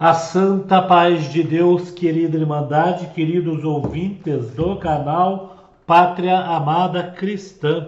A santa paz de Deus, querida Irmandade, queridos ouvintes do canal Pátria Amada Cristã.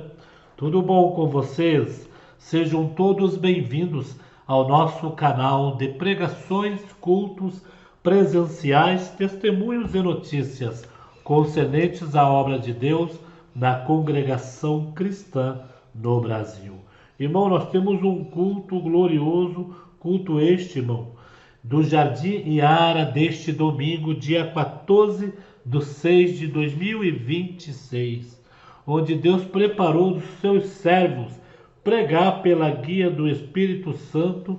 Tudo bom com vocês? Sejam todos bem-vindos ao nosso canal de pregações, cultos presenciais, testemunhos e notícias concernentes à obra de Deus na congregação cristã no Brasil. Irmão, nós temos um culto glorioso, culto este, irmão, do Jardim Iara deste domingo, dia 14/6/2026, onde Deus preparou os seus servos pregar pela guia do Espírito Santo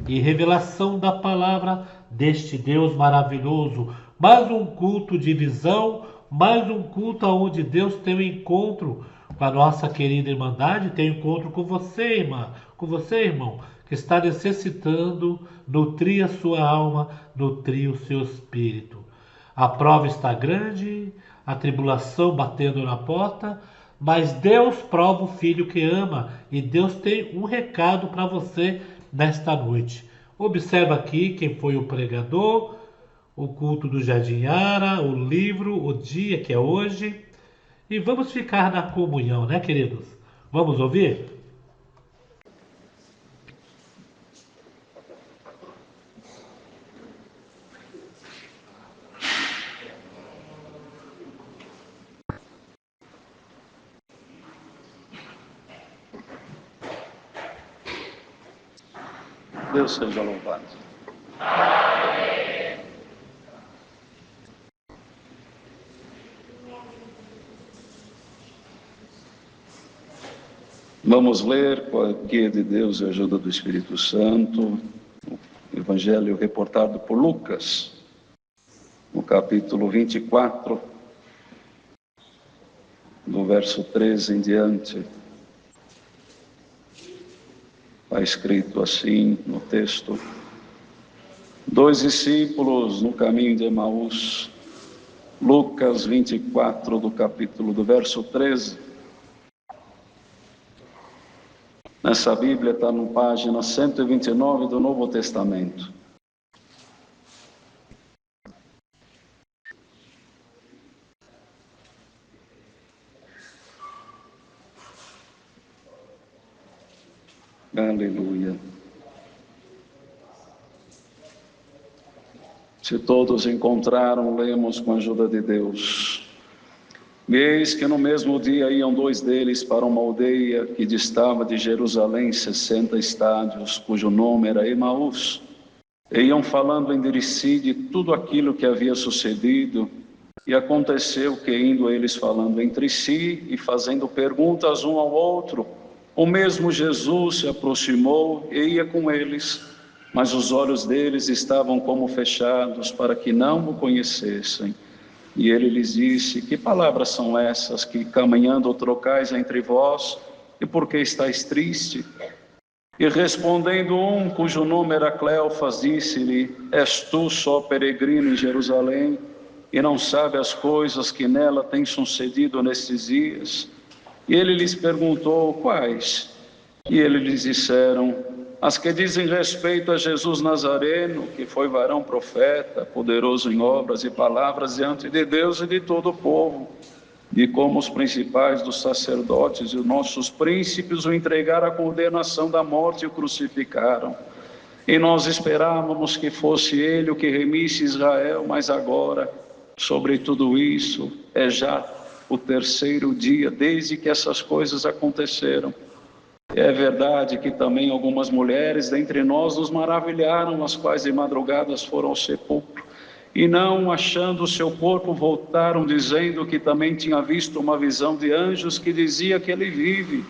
e revelação da palavra deste Deus maravilhoso. Mais um culto de visão, mais um culto onde Deus tem um encontro com a nossa querida Irmandade, tem um encontro com você, irmã, com você, irmão, que está necessitando nutrir a sua alma, nutrir o seu espírito. A prova está grande, a tribulação batendo na porta, mas Deus prova o filho que ama e Deus tem um recado para você nesta noite. Observa aqui quem foi o pregador, o culto do Jardim Iara, o livro, o dia que é hoje. E vamos ficar na comunhão, né, queridos? Vamos ouvir? Deus seja louvado. Vamos ler, com a guia de Deus e a ajuda do Espírito Santo, o Evangelho reportado por Lucas, no capítulo 24, do verso 13 em diante. Está escrito assim no texto: 2 discípulos no caminho de Emaús. Lucas 24, do verso 13. Nessa Bíblia está na página 129 do Novo Testamento. Aleluia. Se todos encontraram, lemos com a ajuda de Deus. Eis que no mesmo dia iam 2 deles para uma aldeia que distava de Jerusalém 60 estádios, cujo nome era Emaús. E iam falando entre si de tudo aquilo que havia sucedido. E aconteceu que, indo eles falando entre si e fazendo perguntas um ao outro, o mesmo Jesus se aproximou e ia com eles, mas os olhos deles estavam como fechados para que não o conhecessem. E ele lhes disse: que palavras são essas que caminhando trocais entre vós, e por que estáis triste? E respondendo um, cujo nome era Cleofas, disse-lhe: és tu só peregrino em Jerusalém, e não sabe as coisas que nela têm sucedido nestes dias? E ele lhes perguntou: quais? E eles lhes disseram: as que dizem respeito a Jesus Nazareno, que foi varão profeta, poderoso em obras e palavras diante de Deus e de todo o povo, e como os principais dos sacerdotes e os nossos príncipes o entregaram à condenação da morte e o crucificaram. E nós esperávamos que fosse ele o que remisse Israel, mas agora, sobre tudo isso, é já o 3º dia desde que essas coisas aconteceram. É verdade que também algumas mulheres dentre nós nos maravilharam, as quais de madrugadas foram ao sepulcro, e não achando o seu corpo voltaram, dizendo que também tinha visto uma visão de anjos que dizia que ele vive.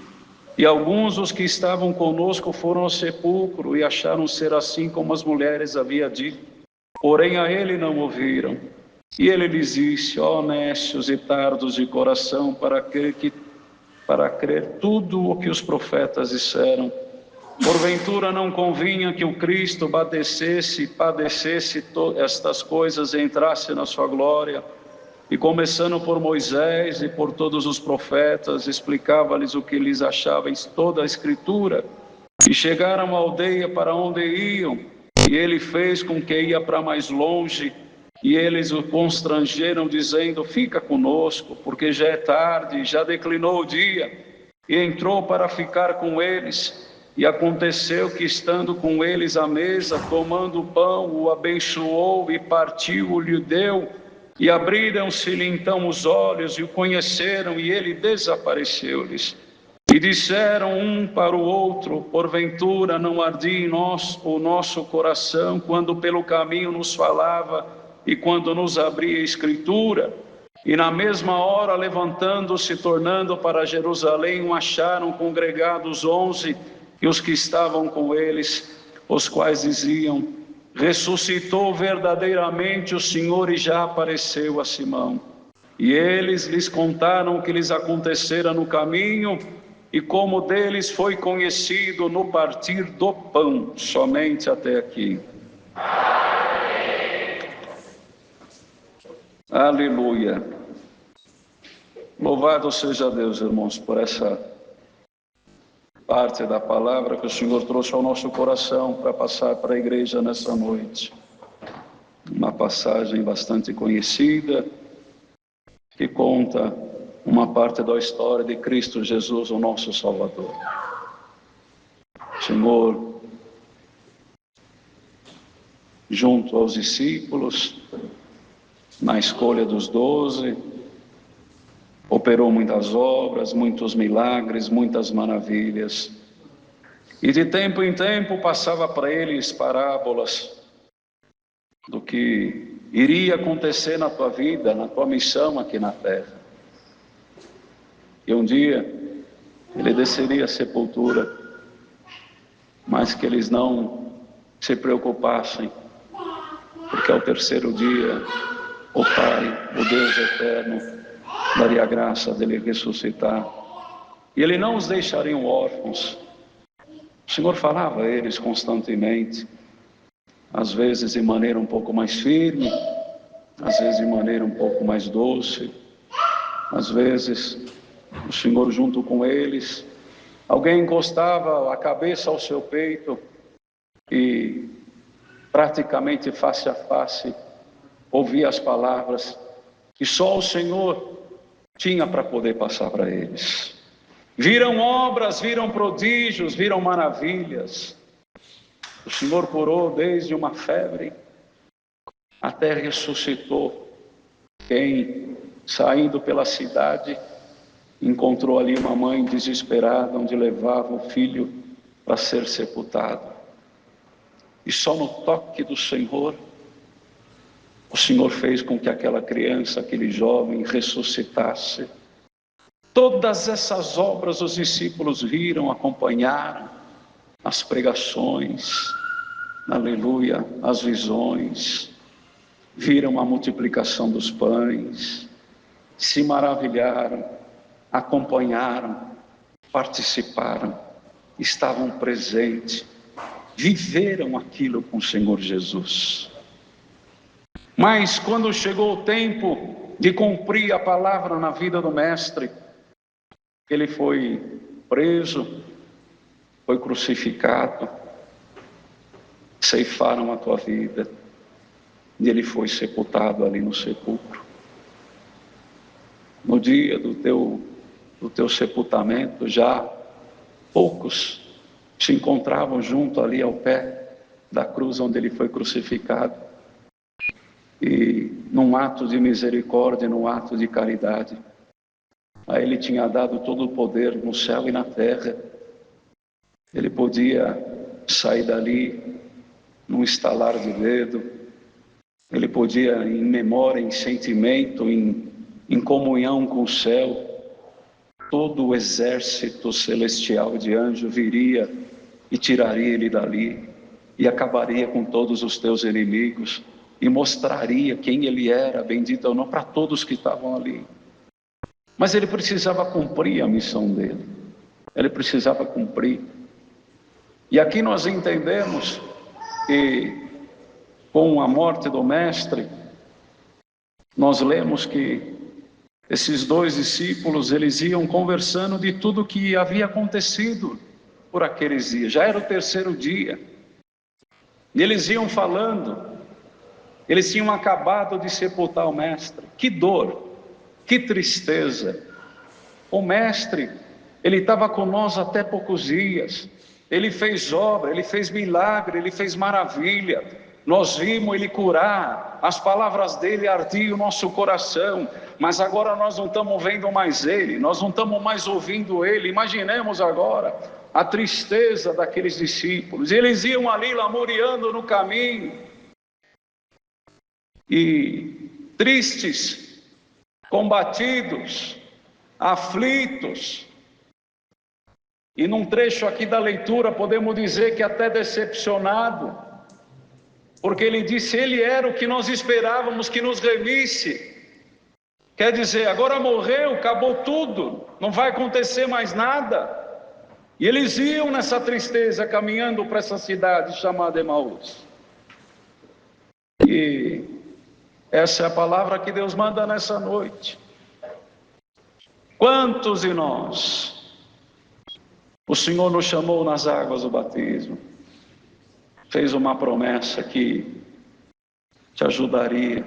E alguns dos que estavam conosco foram ao sepulcro e acharam ser assim como as mulheres havia dito, porém a ele não ouviram. E ele lhes disse: ó nécios e tardos de coração, para crer tudo o que os profetas disseram. Porventura não convinha que o Cristo padecesse estas coisas e entrasse na sua glória? E começando por Moisés e por todos os profetas, explicava-lhes o que lhes achava em toda a Escritura. E chegaram à aldeia para onde iam, E ele fez com que ia para mais longe, e eles o constrangeram, dizendo: fica conosco, porque já é tarde, já declinou o dia. E entrou para ficar com eles. E aconteceu que, estando com eles à mesa, tomando o pão, o abençoou e partiu, lhe deu. E abriram-se-lhe então os olhos e o conheceram, e ele desapareceu-lhes. E disseram um para o outro: porventura não ardia em nós o nosso coração, quando pelo caminho nos falava e quando nos abria a Escritura? E na mesma hora, levantando-se, tornando para Jerusalém, o acharam congregados 11, e os que estavam com eles, os quais diziam: ressuscitou verdadeiramente o Senhor e já apareceu a Simão. E eles lhes contaram o que lhes acontecera no caminho, e como deles foi conhecido no partir do pão. Somente até aqui. Aleluia. Louvado seja Deus, irmãos, por essa parte da palavra que o Senhor trouxe ao nosso coração para passar para a igreja nessa noite. Uma passagem bastante conhecida, que conta uma parte da história de Cristo Jesus, o nosso Salvador. O Senhor, junto aos discípulos, na escolha dos 12, operou muitas obras, muitos milagres, muitas maravilhas. E de tempo em tempo passava para eles parábolas do que iria acontecer na tua vida, na tua missão aqui na terra. E um dia ele desceria à sepultura, mas que eles não se preocupassem, porque ao terceiro dia o Pai, o Deus eterno, daria a graça dele ressuscitar, e ele não os deixaria órfãos. O Senhor falava a eles constantemente, às vezes de maneira um pouco mais firme, às vezes de maneira um pouco mais doce, às vezes o Senhor junto com eles, alguém encostava a cabeça ao seu peito e praticamente face a face ouvia as palavras que só o Senhor tinha para poder passar para eles. Viram obras, viram prodígios, viram maravilhas. O Senhor curou desde uma febre até ressuscitou quem, saindo pela cidade, encontrou ali uma mãe desesperada, onde levava o filho para ser sepultado. E só no toque do Senhor, o Senhor fez com que aquela criança, aquele jovem ressuscitasse. Todas essas obras os discípulos viram, acompanharam, as pregações, aleluia, as visões, viram a multiplicação dos pães, se maravilharam, acompanharam, participaram, estavam presentes, viveram aquilo com o Senhor Jesus. Mas quando chegou o tempo de cumprir a palavra na vida do Mestre, ele foi preso, foi crucificado, ceifaram a tua vida, e ele foi sepultado ali no sepulcro. No dia do teu sepultamento, já poucos se encontravam junto ali ao pé da cruz onde ele foi crucificado. E num ato de misericórdia, num ato de caridade, a ele tinha dado todo o poder no céu e na terra. Ele podia sair dali num estalar de dedo, ele podia, em memória, em sentimento, em comunhão com o céu, todo o exército celestial de anjos viria e tiraria ele dali, e acabaria com todos os teus inimigos, e mostraria quem ele era, bendito ou não, para todos que estavam ali. Mas ele precisava cumprir a missão dele, ele precisava cumprir. E aqui nós entendemos que, com a morte do Mestre, nós lemos que esses 2 discípulos, eles iam conversando de tudo que havia acontecido por aqueles dias. Já era o terceiro dia. E eles iam falando, eles tinham acabado de sepultar o mestre. Que dor, que tristeza. O mestre, ele estava com nós até poucos dias, ele fez obra, ele fez milagre, ele fez maravilha, nós vimos ele curar, as palavras dele ardiam o nosso coração, mas agora nós não estamos vendo mais ele, nós não estamos mais ouvindo ele. Imaginemos agora a tristeza daqueles discípulos, eles iam ali lamuriando no caminho, e tristes, combatidos, aflitos, e num trecho aqui da leitura podemos dizer que até decepcionado, porque ele disse, ele era o que nós esperávamos que nos remisse. Quer dizer, agora morreu, acabou tudo, não vai acontecer mais nada. E eles iam nessa tristeza, caminhando para essa cidade chamada Emaús. E essa é a palavra que Deus manda nessa noite. Quantos de nós o Senhor nos chamou nas águas do batismo, fez uma promessa que te ajudaria,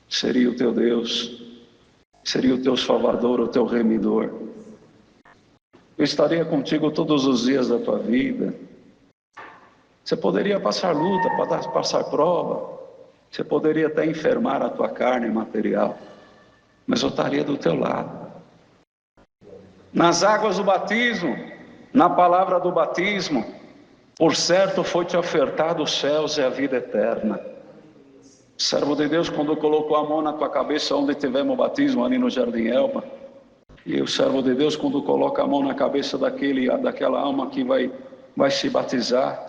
seria o teu Deus, seria o teu Salvador, o teu Remidor. Eu estaria contigo todos os dias da tua vida. Você poderia passar luta, passar prova, você poderia até enfermar a tua carne material, mas eu estaria do teu lado. Nas águas do batismo, na palavra do batismo, por certo foi-te ofertado os céus e a vida eterna. Servo de Deus, quando colocou a mão na tua cabeça, onde tivemos o batismo, ali no Jardim Elba, e o servo de Deus, quando coloca a mão na cabeça daquela alma que vai se batizar,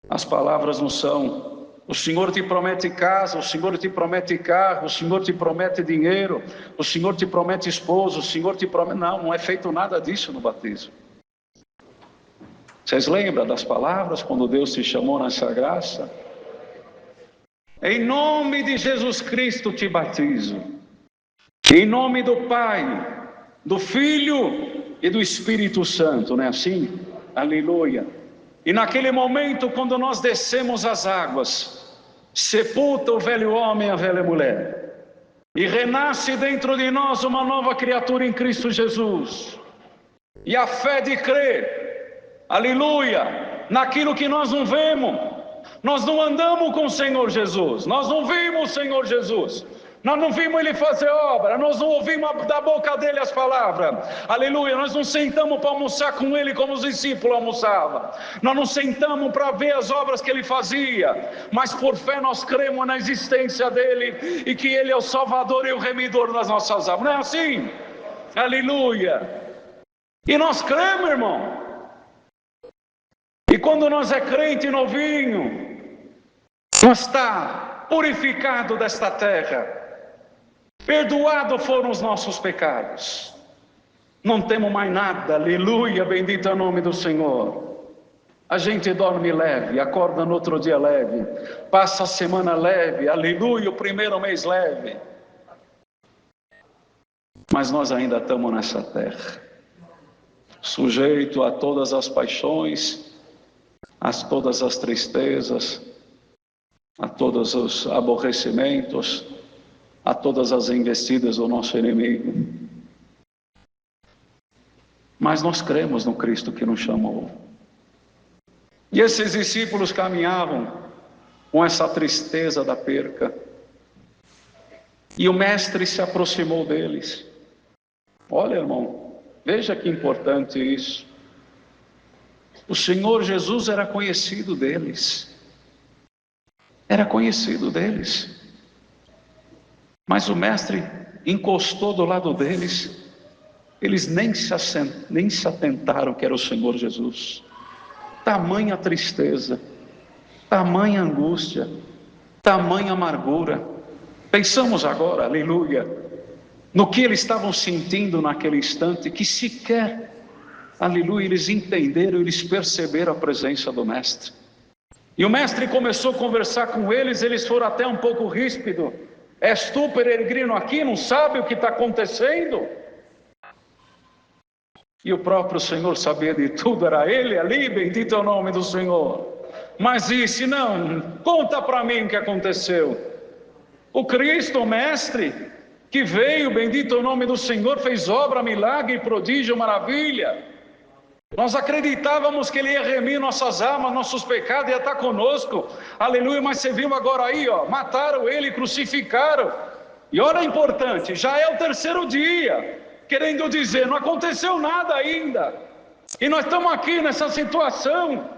as palavras não são: o Senhor te promete casa, o Senhor te promete carro, o Senhor te promete dinheiro, o Senhor te promete esposo, o Senhor te promete... Não é feito nada disso no batismo. Vocês lembram das palavras quando Deus te chamou nessa graça? Em nome de Jesus Cristo te batizo. Em nome do Pai, do Filho e do Espírito Santo, não é assim? Aleluia. E naquele momento, quando nós descemos as águas, sepulta o velho homem e a velha mulher, e renasce dentro de nós uma nova criatura em Cristo Jesus. E a fé de crer, aleluia, naquilo que nós não vemos. Nós não andamos com o Senhor Jesus, nós não vimos o Senhor Jesus, nós não vimos Ele fazer obra, nós não ouvimos da boca dEle as palavras, aleluia, nós não sentamos para almoçar com Ele como os discípulos almoçavam, nós não sentamos para ver as obras que Ele fazia, mas por fé nós cremos na existência dEle, e que Ele é o Salvador e o Remidor das nossas almas, não é assim? Aleluia! E nós cremos, irmão. E quando nós é crente novinho, nós está purificado desta terra, perdoado foram os nossos pecados, não temos mais nada, aleluia, bendito é o nome do Senhor. A gente dorme leve, acorda no outro dia leve, passa a semana leve, aleluia, o primeiro mês leve, mas nós ainda estamos nessa terra, sujeito a todas as paixões, a todas as tristezas, a todos os aborrecimentos, a todas as investidas do nosso inimigo. Mas nós cremos no Cristo que nos chamou. E esses discípulos caminhavam com essa tristeza da perca. E o Mestre se aproximou deles. Olha, irmão, veja que importante isso. O Senhor Jesus era conhecido deles. Era conhecido deles. Mas o Mestre encostou do lado deles. Eles nem se atentaram que era o Senhor Jesus. Tamanha tristeza, tamanha angústia, tamanha amargura. Pensamos agora, aleluia, no que eles estavam sentindo naquele instante, que sequer, aleluia, eles entenderam, eles perceberam a presença do Mestre. E o Mestre começou a conversar com eles, eles foram até um pouco ríspidos. És tu, peregrino, aqui, não sabe o que está acontecendo? E o próprio Senhor sabia de tudo, era Ele ali, bendito é o nome do Senhor. mas disse: não, conta para mim o que aconteceu. O Cristo, o Mestre, que veio, bendito o nome do Senhor, fez obra, milagre, prodígio, maravilha. Nós acreditávamos que Ele ia remir nossas almas, nossos pecados, ia estar conosco, aleluia. Mas você viu agora aí, ó, mataram Ele, crucificaram. E olha, importante, já é o terceiro dia, querendo dizer, não aconteceu nada ainda, e nós estamos aqui nessa situação,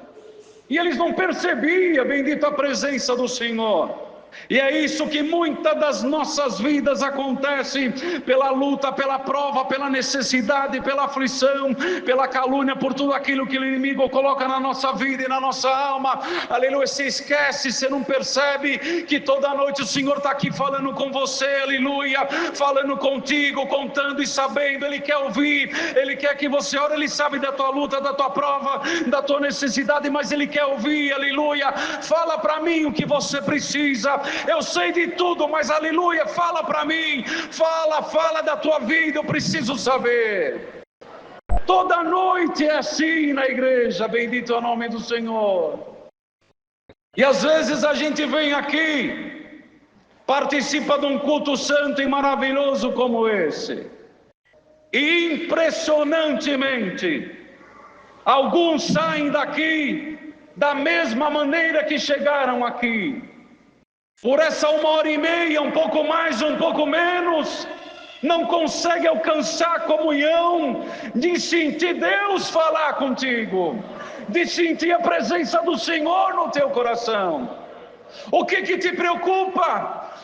e eles não percebiam, bendita a presença do Senhor. E é isso que muitas das nossas vidas acontece, pela luta, pela prova, pela necessidade, pela aflição, pela calúnia, por tudo aquilo que o inimigo coloca na nossa vida e na nossa alma, aleluia. Você esquece, você não percebe que toda noite o Senhor está aqui falando com você, aleluia, falando contigo, contando e sabendo. Ele quer ouvir, Ele quer que você ore. Ele sabe da tua luta, da tua prova, da tua necessidade, mas Ele quer ouvir, aleluia. Fala para mim o que você precisa. Eu sei de tudo, mas aleluia, fala para mim, fala da tua vida, eu preciso saber. Toda noite é assim na igreja, bendito é o nome do Senhor. E às vezes a gente vem aqui, participa de um culto santo e maravilhoso como esse, e impressionantemente, alguns saem daqui da mesma maneira que chegaram aqui. Por essa 1h30, um pouco mais, um pouco menos, não consegue alcançar a comunhão de sentir Deus falar contigo, de sentir a presença do Senhor no teu coração. O que te preocupa?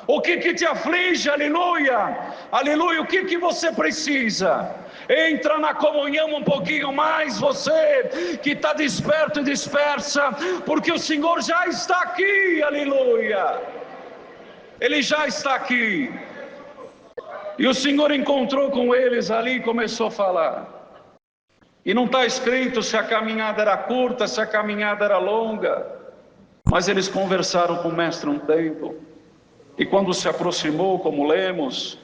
O que te aflige? Aleluia, aleluia. O que você precisa? Entra na comunhão um pouquinho mais, você que está desperto e dispersa, porque o Senhor já está aqui, aleluia. Ele já está aqui. E o Senhor encontrou com eles ali e começou a falar. E não está escrito se a caminhada era curta, se a caminhada era longa, mas eles conversaram com o Mestre um tempo. E quando se aproximou, como lemos,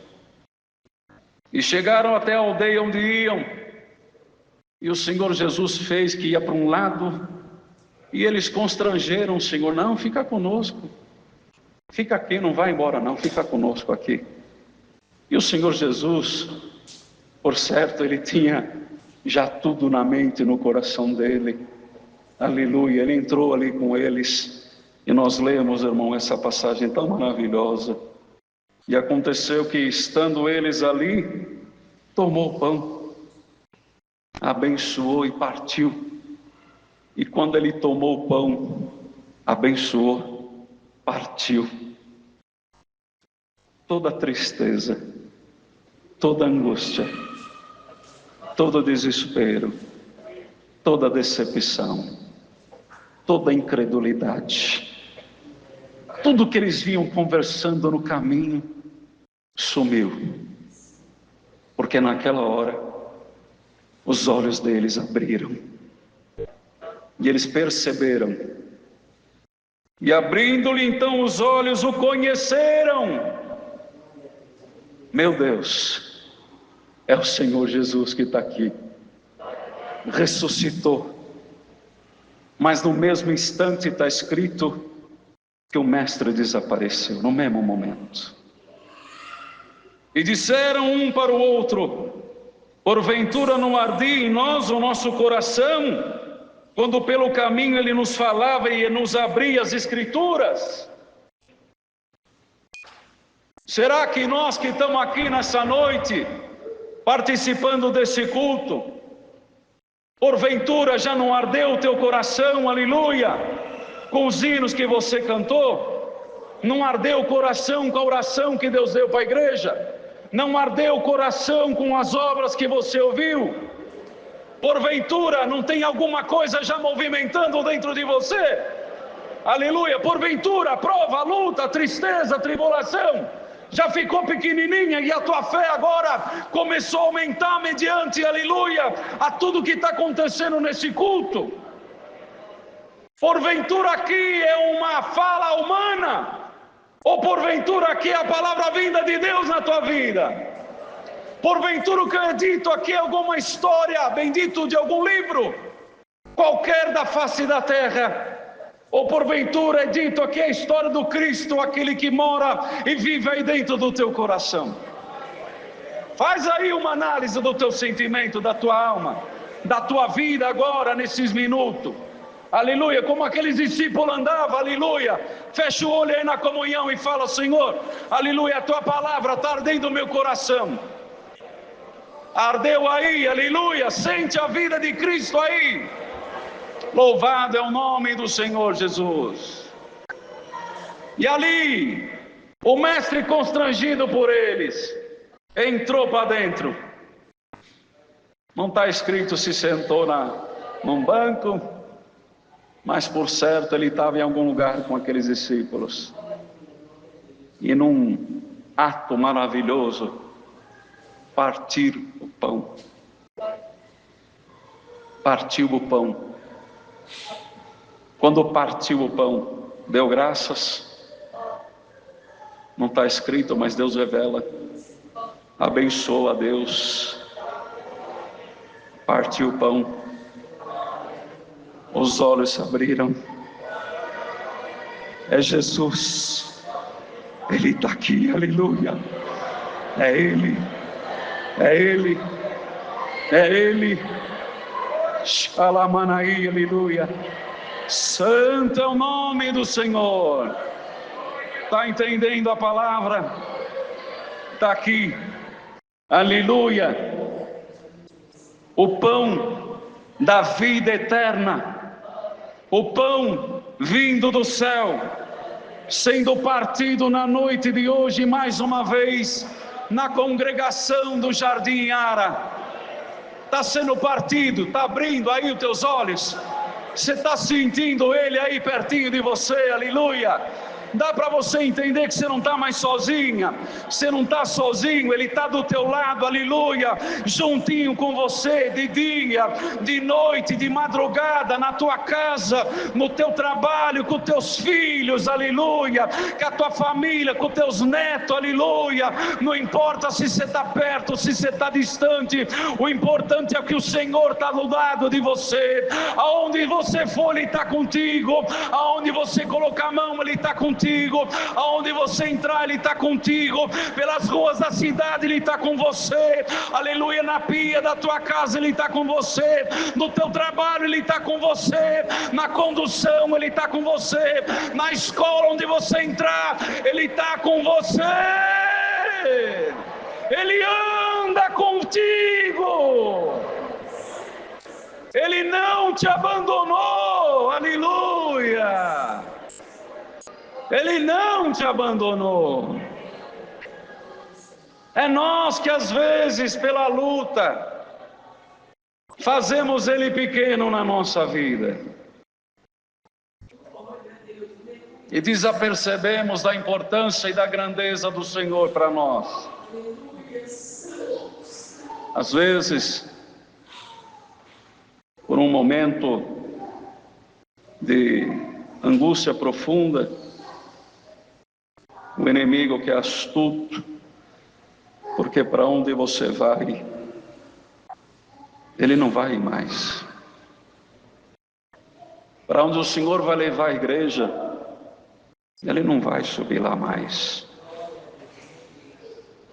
e chegaram até a aldeia onde iam, e o Senhor Jesus fez que ia para um lado, e eles constrangeram o Senhor: não, fica conosco. Fica aqui, não vai embora não, fica conosco aqui. E o Senhor Jesus, por certo, Ele tinha já tudo na mente e no coração dele, aleluia. Ele entrou ali com eles, e nós lemos, irmão, essa passagem tão maravilhosa. E aconteceu que, estando eles ali, tomou o pão, abençoou e partiu. E quando Ele tomou o pão, abençoou, partiu. Toda tristeza, toda angústia, todo desespero, toda decepção, toda incredulidade, tudo que eles vinham conversando no caminho, sumiu. Porque naquela hora, os olhos deles abriram, e eles perceberam. E abrindo-lhe então os olhos, o conheceram. Meu Deus, é o Senhor Jesus que está aqui. Ressuscitou. Mas no mesmo instante está escrito que o Mestre desapareceu, no mesmo momento. E disseram um para o outro: porventura não ardia em nós o nosso coração, quando pelo caminho Ele nos falava e nos abria as Escrituras? Será que nós que estamos aqui nessa noite, participando desse culto, porventura já não ardeu o teu coração, aleluia, com os hinos que você cantou? Não ardeu o coração com a oração que Deus deu para a igreja? Não ardeu o coração com as obras que você ouviu? Porventura não tem alguma coisa já movimentando dentro de você? Aleluia. Porventura a prova, a luta, a tristeza, a tribulação já ficou pequenininha e a tua fé agora começou a aumentar mediante, aleluia, a tudo que está acontecendo nesse culto? Porventura aqui é uma fala humana, ou porventura aqui é a palavra vinda de Deus na tua vida? Porventura o que é dito aqui é alguma história, bendito, de algum livro qualquer da face da terra? Ou porventura é dito aqui a história do Cristo, aquele que mora e vive aí dentro do teu coração? Faz aí uma análise do teu sentimento, da tua alma, da tua vida agora, nesses minutos. Aleluia, como aqueles discípulos andavam, aleluia. Fecha o olho aí na comunhão e fala: Senhor, aleluia, a tua palavra está ardendo no meu coração. Ardeu aí, aleluia, sente a vida de Cristo aí. Louvado é o nome do Senhor Jesus. E ali, o mestre, constrangido por eles, entrou para dentro. Não está escrito se sentou num banco, mas por certo ele estava em algum lugar com aqueles discípulos. E num ato maravilhoso, partir o pão. Partiu o pão. Quando partiu o pão, deu graças. Não está escrito, mas Deus revela. Abençoa a Deus. Partiu o pão. Os olhos se abriram. É Jesus. Ele está aqui, aleluia. É Ele. É Ele. É Ele. Shalamanaí, aleluia. Santo é o nome do Senhor. Está entendendo a palavra? Está aqui. Aleluia. O pão da vida eterna. O pão vindo do céu, sendo partido na noite de hoje, mais uma vez, na congregação do Jardim Ara. Está sendo partido, está abrindo aí os teus olhos. Você está sentindo Ele aí pertinho de você, aleluia. Dá para você entender que você não está mais sozinha, você não está sozinho, Ele está do teu lado, aleluia, juntinho com você, de dia, de noite, de madrugada, na tua casa, no teu trabalho, com teus filhos, aleluia, com a tua família, com teus netos, aleluia. Não importa se você está perto, se você está distante, o importante é que o Senhor está do lado de você. Aonde você for, Ele está contigo. Aonde você colocar a mão, Ele está contigo. Aonde você entrar, Ele está contigo. Pelas ruas da cidade, Ele está com você. Aleluia. Na pia da tua casa, Ele está com você. No teu trabalho, Ele está com você. Na condução, Ele está com você. Na escola onde você entrar, Ele está com você. Ele anda contigo. Ele não te abandonou. Aleluia. Ele não te abandonou. É nós que às vezes, pela luta, fazemos Ele pequeno na nossa vida e desapercebemos da importância e da grandeza do Senhor para nós. Às vezes, por um momento de angústia profunda, o inimigo, que é astuto, porque para onde você vai, ele não vai mais. Para onde o Senhor vai levar a igreja, ele não vai subir lá mais.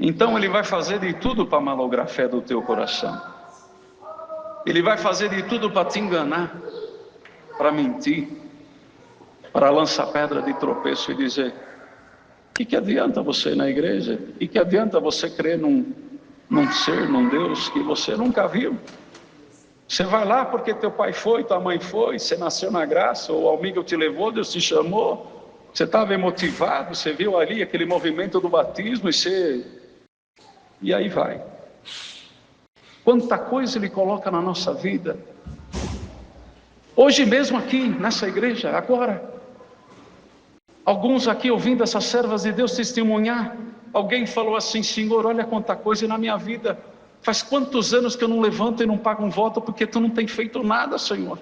Então ele vai fazer de tudo para malograr a fé do teu coração. Ele vai fazer de tudo para te enganar, para mentir, para lançar pedra de tropeço e dizer: o que adianta você ir na igreja? E que adianta você crer num ser, num Deus que você nunca viu? Você vai lá porque teu pai foi, tua mãe foi, você nasceu na graça, ou o amigo te levou, Deus te chamou, você estava emotivado, você viu ali aquele movimento do batismo e aí vai. Quanta coisa Ele coloca na nossa vida. Hoje mesmo aqui, nessa igreja, agora, alguns aqui ouvindo essas servas de Deus testemunhar, alguém falou assim: Senhor, olha quanta coisa na minha vida, faz quantos anos que eu não levanto e não pago um voto porque Tu não tem feito nada, Senhor.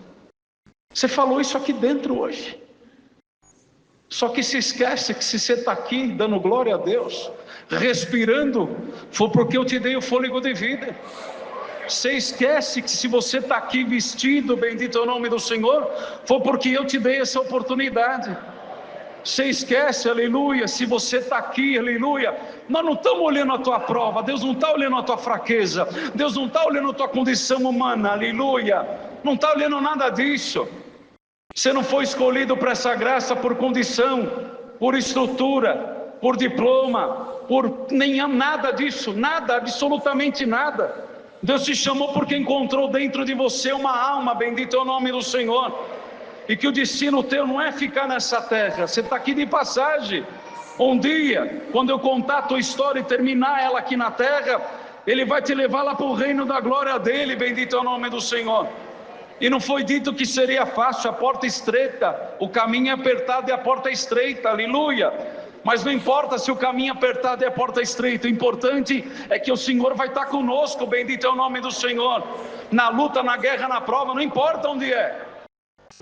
Você falou isso aqui dentro hoje. Só que se esquece que se você está aqui dando glória a Deus, respirando, foi porque eu te dei o fôlego de vida. Você esquece que se você está aqui vestido, bendito é o nome do Senhor, foi porque eu te dei essa oportunidade. Você esquece, aleluia, se você está aqui, aleluia, nós não estamos olhando a tua prova, Deus não está olhando a tua fraqueza, Deus não está olhando a tua condição humana, aleluia, não está olhando nada disso. Você não foi escolhido para essa graça por condição, por estrutura, por diploma, por nada disso, nada, absolutamente nada. Deus te chamou porque encontrou dentro de você uma alma, bendito é o nome do Senhor, e que o destino teu não é ficar nessa terra, você está aqui de passagem. Um dia, quando eu contar a tua história e terminar ela aqui na terra, Ele vai te levar lá para o reino da glória dEle, bendito é o nome do Senhor. E não foi dito que seria fácil, a porta estreita, o caminho é apertado e a porta é estreita, aleluia. Mas não importa se o caminho é apertado e a porta é estreita, o importante é que o Senhor vai estar conosco, bendito é o nome do Senhor. Na luta, na guerra, na prova, não importa onde é.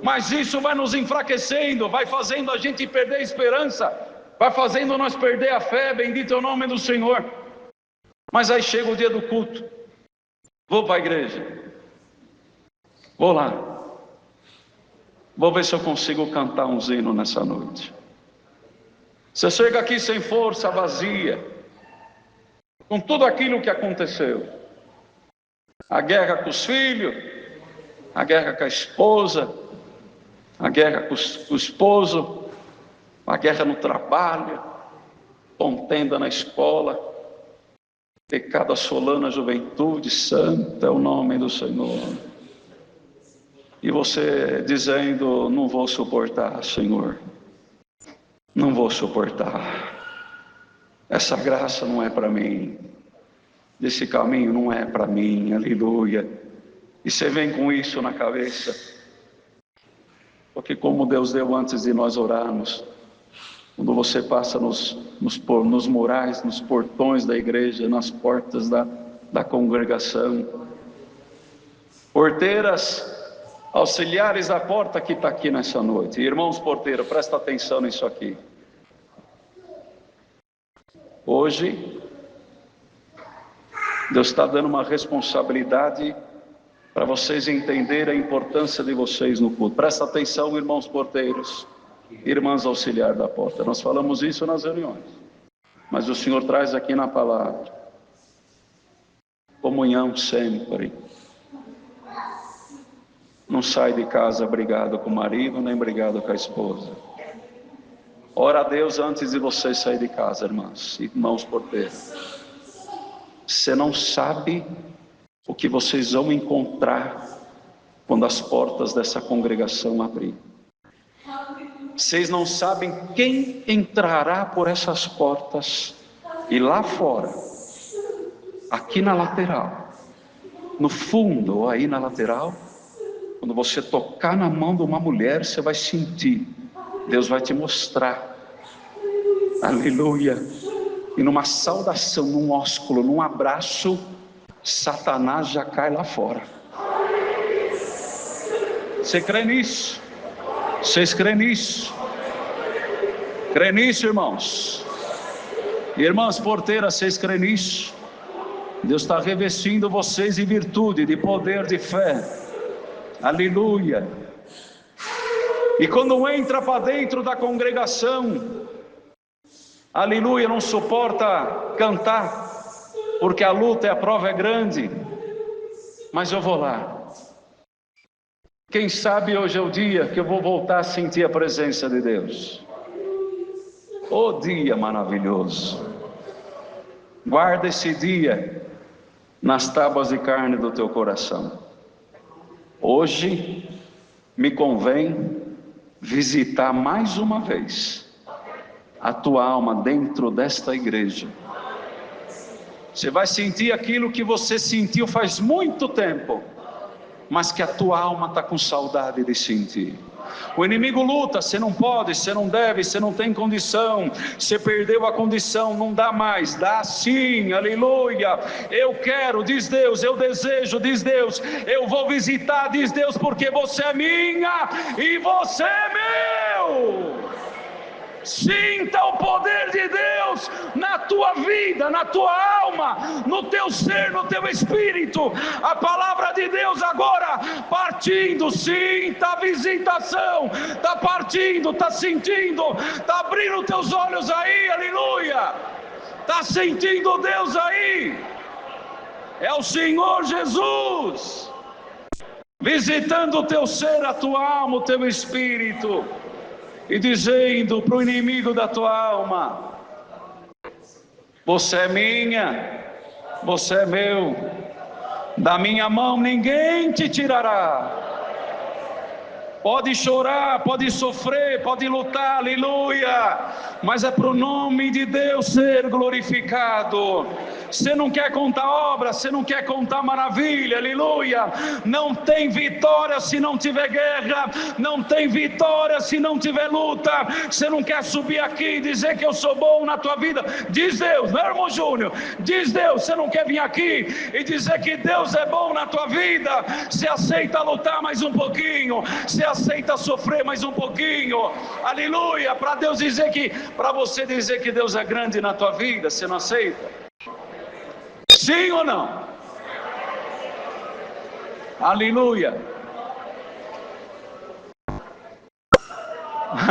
Mas isso vai nos enfraquecendo, vai fazendo a gente perder a esperança, vai fazendo nós perder a fé, bendito é o nome do Senhor. Mas aí chega o dia do culto, vou para a igreja, vou lá, vou ver se eu consigo cantar uns hinos nessa noite. Você chega aqui sem força, vazia, com tudo aquilo que aconteceu, a guerra com os filhos, a guerra com a esposa, a guerra com o esposo, a guerra no trabalho, contenda na escola, pecado assolando a juventude, santo é o nome do Senhor. E você dizendo, não vou suportar, Senhor, não vou suportar, essa graça não é para mim, esse caminho não é para mim, aleluia. E você vem com isso na cabeça, porque como Deus deu antes de nós orarmos, quando você passa nos murais, nos portões da igreja, nas portas da congregação, porteiras, auxiliares da porta que está aqui nessa noite, irmãos porteiros, presta atenção nisso aqui. Hoje, Deus está dando uma responsabilidade para vocês entenderem a importância de vocês no culto. Presta atenção, irmãos porteiros, irmãs auxiliares da porta. Nós falamos isso nas reuniões, mas o Senhor traz aqui na palavra: comunhão sempre. Não sai de casa brigado com o marido, nem brigado com a esposa. Ora a Deus antes de você sair de casa, irmãos porteiros. Você não sabe o que vocês vão encontrar quando as portas dessa congregação abrirem. Vocês não sabem quem entrará por essas portas. E lá fora, aqui na lateral, no fundo ou aí na lateral, quando você tocar na mão de uma mulher, você vai sentir, Deus vai te mostrar, aleluia. E numa saudação, num ósculo, num abraço, Satanás já cai lá fora. Você crê nisso? Vocês crêem nisso? Crê nisso, irmãos? Irmãs porteiras, vocês crêem nisso? Deus está revestindo vocês de virtude, de poder, de fé, aleluia. E quando entra para dentro da congregação, aleluia, não suporta cantar, porque a luta, a prova é grande, mas eu vou lá. Quem sabe hoje é o dia que eu vou voltar a sentir a presença de Deus. Oh dia maravilhoso. Guarda esse dia nas tábuas de carne do teu coração. Hoje me convém visitar mais uma vez a tua alma dentro desta igreja. Você vai sentir aquilo que você sentiu faz muito tempo, mas que a tua alma está com saudade de sentir. O inimigo luta, você não pode, você não deve, você não tem condição, você perdeu a condição, não dá mais, dá sim, aleluia. Eu quero, diz Deus, eu desejo, diz Deus, eu vou visitar, diz Deus, porque você é minha e você é meu. Sinta o poder de Deus na tua vida, na tua alma, no teu ser, no teu espírito. A palavra de Deus agora partindo. Sinta a visitação. Está partindo, está sentindo, está abrindo teus olhos aí, aleluia. Está sentindo Deus aí. É o Senhor Jesus visitando o teu ser, a tua alma, o teu espírito, e dizendo para o inimigo da tua alma: você é minha, você é meu, da minha mão ninguém te tirará. Pode chorar, pode sofrer, pode lutar, aleluia, mas é para o nome de Deus ser glorificado. Você não quer contar obra, você não quer contar maravilha, aleluia. Não tem vitória se não tiver guerra, não tem vitória se não tiver luta. Você não quer subir aqui e dizer que eu sou bom na tua vida, diz Deus, meu irmão Júnior, diz Deus. Você não quer vir aqui e dizer que Deus é bom na tua vida, você aceita lutar mais um pouquinho, você aceita sofrer mais um pouquinho, aleluia, para Deus dizer que, para você dizer que Deus é grande na tua vida, você não aceita? Sim ou não? Aleluia.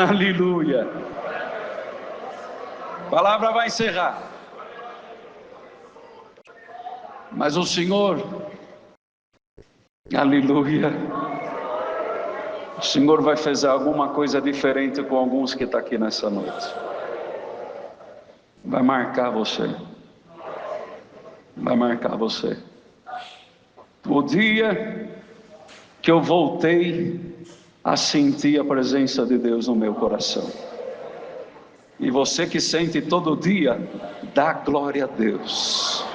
Aleluia. A palavra vai encerrar. Mas o Senhor, aleluia, o Senhor vai fazer alguma coisa diferente com alguns que estão aqui nessa noite. Vai marcar você. Vai marcar você. O dia que eu voltei a sentir a presença de Deus no meu coração. E você que sente todo dia, dá glória a Deus.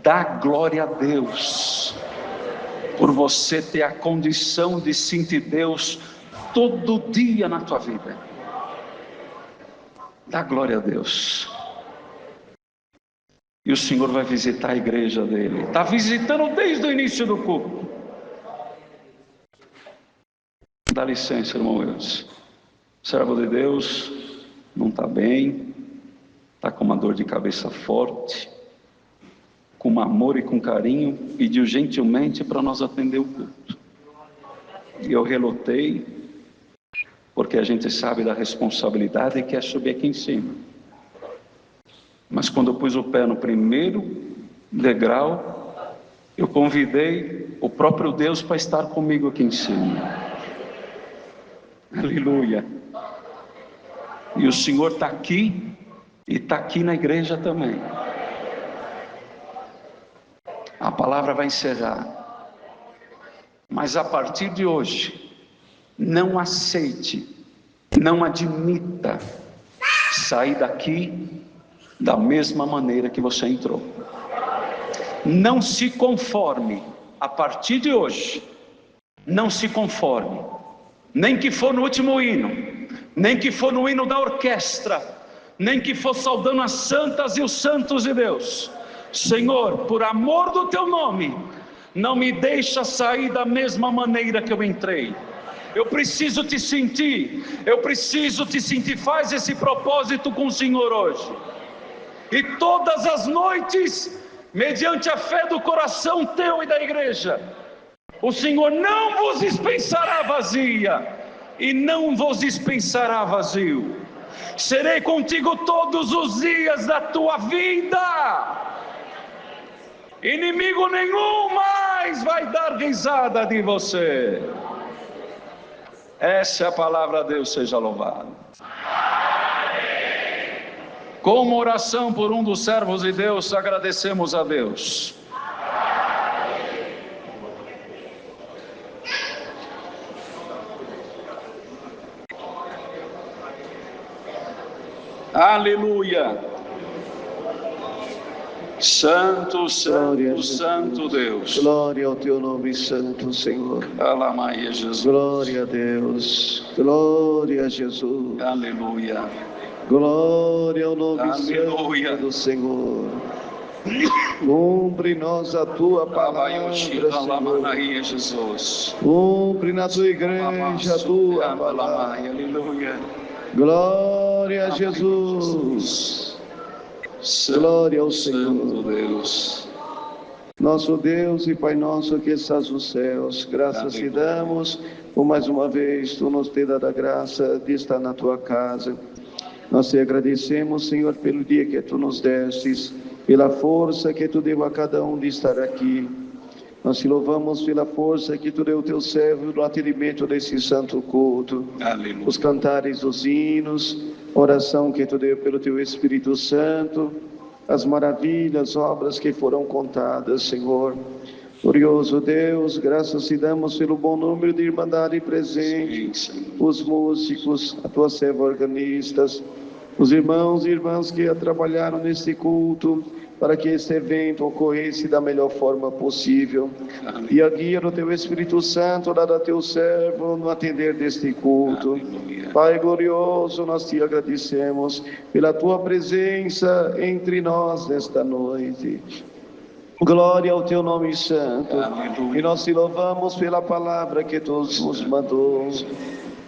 Dá glória a Deus. Por você ter a condição de sentir Deus todo dia na tua vida. Dá glória a Deus. E o Senhor vai visitar a igreja dele. Está visitando desde o início do culto. Dá licença, irmão Wilson. Servo de Deus não está bem. Está com uma dor de cabeça forte. Com amor e com carinho. Pediu gentilmente para nós atender o culto. E eu relutei. Porque a gente sabe da responsabilidade que é subir aqui em cima. Mas quando eu pus o pé no primeiro degrau, eu convidei o próprio Deus para estar comigo aqui em cima. Aleluia. E o Senhor está aqui e está aqui na igreja também. A palavra vai encerrar. Mas a partir de hoje, não aceite, não admita sair daqui da mesma maneira que você entrou. Não se conforme. A partir de hoje, não se conforme. Nem que for no último hino, nem que for no hino da orquestra, nem que for saudando as santas e os santos de Deus. Senhor, por amor do teu nome, não me deixa sair da mesma maneira que eu entrei. Eu preciso te sentir, eu preciso te sentir. Faz esse propósito com o Senhor hoje. E todas as noites, mediante a fé do coração teu e da igreja, o Senhor não vos dispensará vazia, e não vos dispensará vazio. Serei contigo todos os dias da tua vida. Inimigo nenhum mais vai dar risada de você. Essa é a palavra de Deus, seja louvado. Como oração por um dos servos de Deus, agradecemos a Deus. Aleluia. Santo, santo, santo Deus. Glória ao teu nome santo, Senhor. Alamaia, Jesus. Glória a Deus. Glória a Jesus. Aleluia. Glória ao nome Aleluia. santo do Senhor. Cumpre em nós a tua palavra, Senhor. Jesus. Cumpre na tua igreja a tua palavra. Aleluia. Glória a Jesus. Glória ao Senhor. Deus. Nosso Deus e Pai nosso que estás nos céus, graças te damos por mais uma vez tu nos ter dado a graça de estar na tua casa. Nós te agradecemos, Senhor, pelo dia que tu nos destes, pela força que tu deu a cada um de estar aqui. Nós te louvamos pela força que tu deu ao teu servo no atendimento desse santo culto. Aleluia. Os cantares dos hinos, oração que tu deu pelo teu Espírito Santo, as maravilhas, obras que foram contadas, Senhor. Glorioso Deus, graças te damos pelo bom número de irmandade presente, os músicos, a tua serva organistas, os irmãos e irmãs que trabalharam neste culto, para que este evento ocorresse da melhor forma possível. E a guia do teu Espírito Santo, dada a teu servo, no atender deste culto. Aleluia. Pai glorioso, nós te agradecemos pela tua presença entre nós nesta noite. Glória ao teu nome santo. Aleluia. E nós te louvamos pela palavra que tu nos mandou.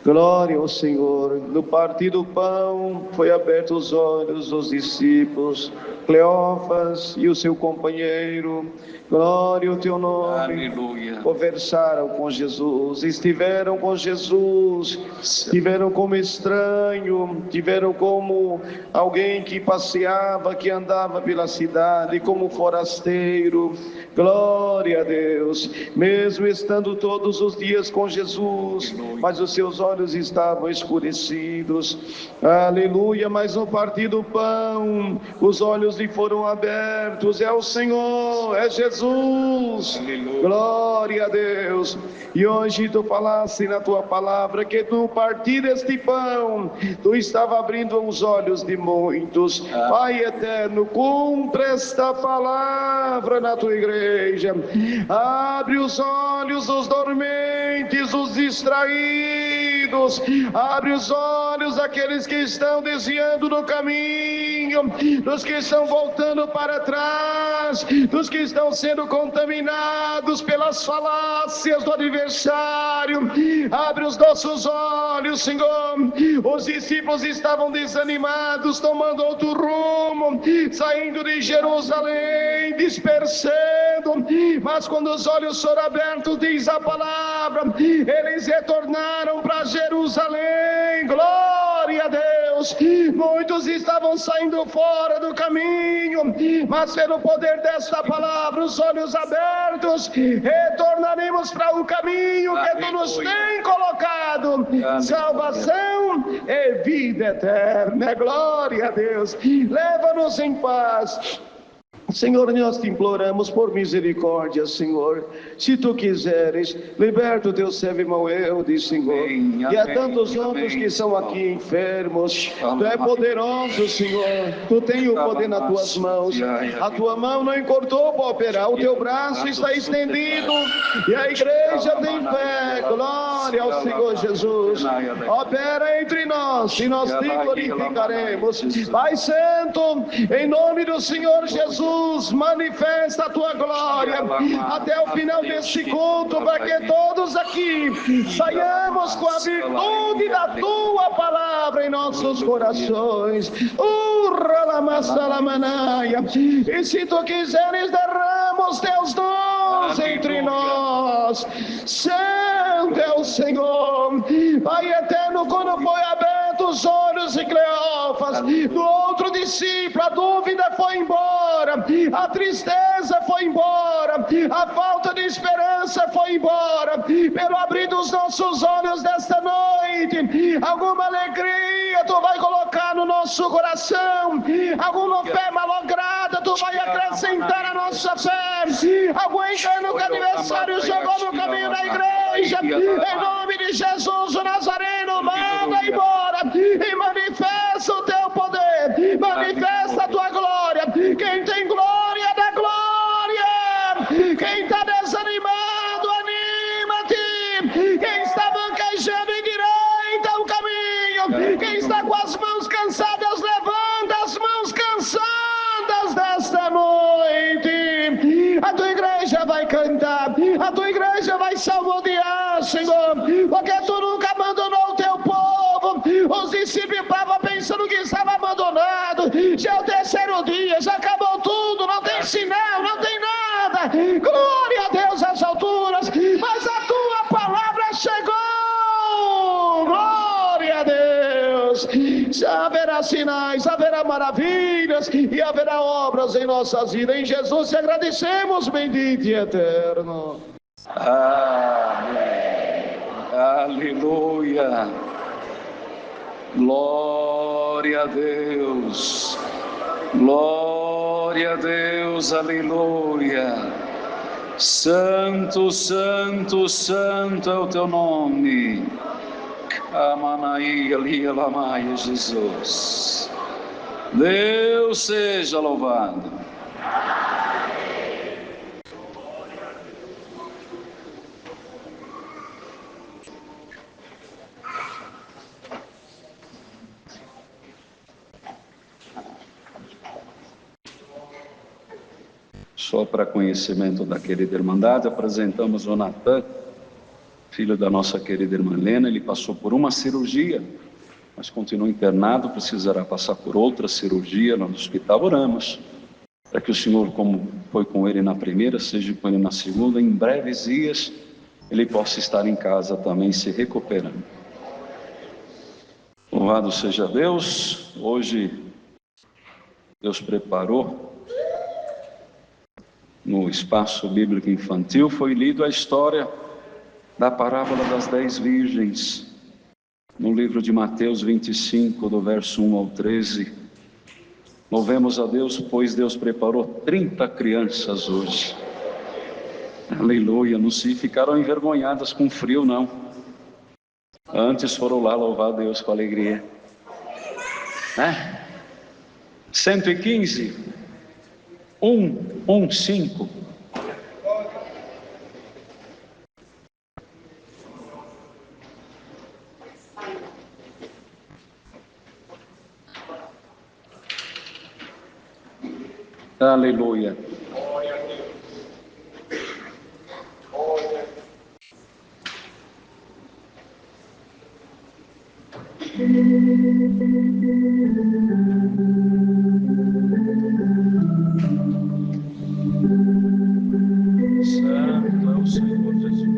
Glória ao Senhor. No partir do pão, foi aberto os olhos dos discípulos, Cleófas e o seu companheiro. Glória ao teu nome. Aleluia. Conversaram com Jesus, estiveram com Jesus, estiveram como estranho, estiveram como alguém que passeava, que andava pela cidade, como forasteiro. Glória a Deus. Mesmo estando todos os dias com Jesus, mas os seus olhos estavam escurecidos. Aleluia. Mas no partir do pão, os olhos lhe foram abertos. É o Senhor, é Jesus. Aleluia. Glória a Deus. E hoje tu falaste na tua palavra que no partir deste pão, tu estava abrindo os olhos de muitos. Pai eterno, cumpre esta palavra na tua igreja. Abre os olhos dos dormentes, dos distraídos. Abre os olhos daqueles que estão desviando do caminho, dos que estão voltando para trás, dos que estão sendo contaminados pelas falácias do adversário. Abre os nossos olhos, Senhor. Os discípulos estavam desanimados, tomando outro rumo, saindo de Jerusalém, dispersando. Mas quando os olhos foram abertos, diz a palavra, eles retornaram para Jerusalém. Glória a Deus. Muitos estavam saindo fora do caminho, mas pelo poder desta palavra, os olhos abertos, retornaremos para o caminho que tu nos tem colocado. Salvação e vida eterna. Glória a Deus. Leva-nos em paz. Senhor, nós te imploramos por misericórdia, Senhor. Se tu quiseres, liberta o teu servo irmão Eudes, Senhor. E há tantos outros que são aqui enfermos. Tu é poderoso, Senhor. Tu tens o poder nas tuas mãos. A tua mão não encurtou para operar. O teu braço está estendido. E a igreja tem fé. Glória ao Senhor Jesus. Opera entre nós e nós te glorificaremos. Pai Santo, em nome do Senhor Jesus, manifesta a tua glória até o final deste culto, para que todos aqui saiamos com a virtude da tua palavra em nossos corações. E se tu quiseres, derrama os teus dons entre nós. Santo é o Senhor. Pai eterno, quando foi aberto os olhos de Cleófas, do outro discípulo, a dúvida foi embora, a tristeza foi embora, a falta de esperança foi embora. Pelo abrir dos nossos olhos desta noite, alguma alegria tu vai colocar no nosso coração, alguma fé malograda tu vai acrescentar a nossa fé, algum engano que o adversário jogou no caminho da igreja, em nome de Jesus o Nazareno, manda embora e manifesta o teu poder, manifesta a tua glória. Quem tem glória, dá glória. Quem está desanimado, anima-te. Quem está banquejando, endireita o caminho. Quem está com as mãos cansadas, levanta as mãos cansadas desta noite. A tua igreja vai cantar, a tua igreja vai salmodiar, Senhor, porque tu nunca abandonou o teu povo. Os princípio estava pensando que estava abandonado. Já é o terceiro dia, já acabou tudo, não tem sinal, não tem nada. Glória a Deus às alturas, mas a tua palavra chegou. Glória a Deus. Já haverá sinais, haverá maravilhas e haverá obras em nossas vidas. Em Jesus te agradecemos, bendito e eterno. Amém. Aleluia. Glória a Deus. Glória a Deus. Aleluia. Santo, santo, santo é o teu nome. Amanaí, ali, Alamaia, Jesus. Deus seja louvado. Só para conhecimento da querida Irmandade, apresentamos o Natan, filho da nossa querida irmã Helena. Ele passou por uma cirurgia, mas continua internado, precisará passar por outra cirurgia no hospital. Oramos para que o Senhor, como foi com ele na primeira, seja com ele na segunda, em breves dias ele possa estar em casa também se recuperando. Louvado seja Deus. Hoje Deus preparou no espaço bíblico infantil, foi lido a história da parábola das 10 virgens, no livro de Mateus 25, do verso 1 ao 13. Louvemos a Deus, pois Deus preparou 30 crianças hoje. Aleluia, não se ficaram envergonhadas com frio, não. Antes foram lá louvar a Deus com alegria. 115, 115. Aleluia. Santo é o Senhor Jesus.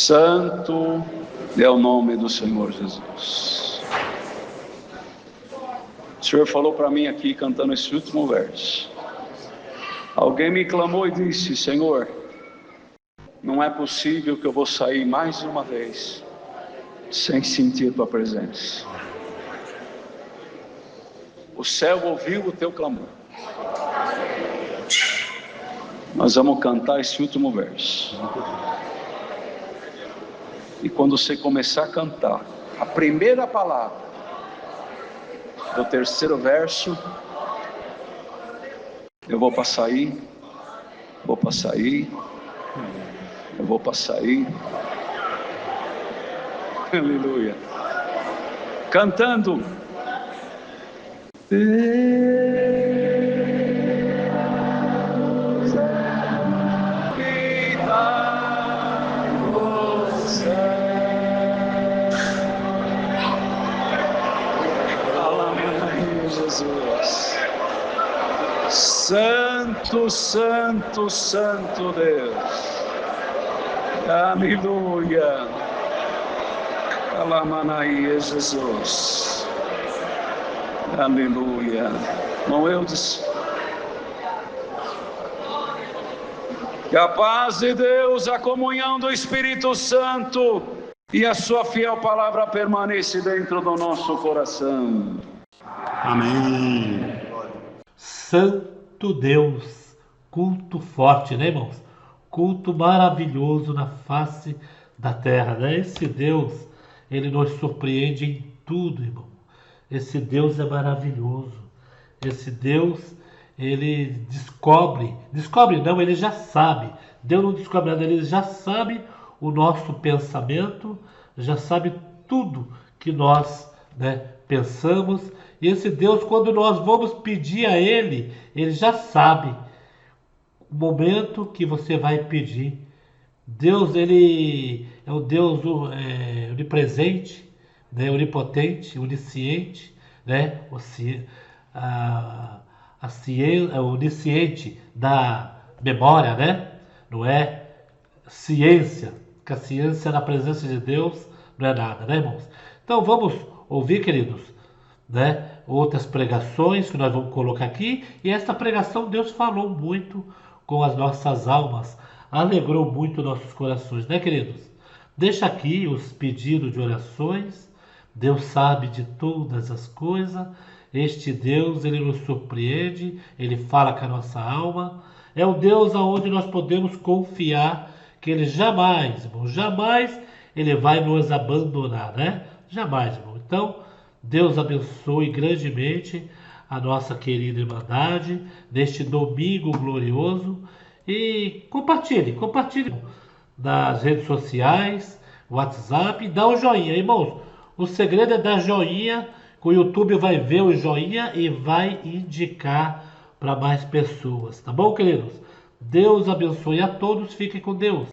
Santo é o nome do Senhor Jesus. O Senhor falou para mim aqui, cantando esse último verso. Alguém me clamou e disse: Senhor, não é possível que eu vou sair mais uma vez sem sentir a tua presença. O céu ouviu o teu clamor. Nós vamos cantar esse último verso. E quando você começar a cantar a primeira palavra do terceiro verso, eu vou passar aí, eu vou passar aí. Aleluia. Cantando. Jesus. Santo, santo, santo Deus. Aleluia. Alamanaia, Jesus. Aleluia. Irmão Eudes. Que a paz de Deus, a comunhão do Espírito Santo e a sua fiel palavra permanece dentro do nosso coração. Amém. Santo Deus, culto forte, né, irmãos? Culto maravilhoso na face da terra, né? Esse Deus, ele nos surpreende em tudo, irmão. Esse Deus é maravilhoso. Esse Deus, ele descobre não, ele já sabe. Deus não descobre nada, ele já sabe o nosso pensamento, já sabe tudo que nós, né, pensamos. E esse Deus, quando nós vamos pedir a Ele, Ele já sabe o momento que você vai pedir. Deus, Ele é o Deus onipresente, né, onipotente, onisciente, né, onisciente da memória, né? Não é ciência, porque a ciência na presença de Deus não é nada, né, irmãos? Então vamos ouvir, queridos, né, outras pregações que nós vamos colocar aqui. E esta pregação Deus falou muito com as nossas almas, alegrou muito nossos corações, né, queridos? Deixa aqui os pedidos de orações. Deus sabe de todas as coisas. Este Deus, ele nos surpreende, ele fala com a nossa alma. É o Deus aonde nós podemos confiar que ele jamais, irmão, jamais ele vai nos abandonar, né? Jamais, irmão. Então, Deus abençoe grandemente a nossa querida Irmandade neste domingo glorioso. E compartilhe nas redes sociais, WhatsApp, dá um joinha, irmãos. O segredo é dar joinha, que o YouTube vai ver o joinha e vai indicar para mais pessoas, tá bom, queridos? Deus abençoe a todos, fiquem com Deus.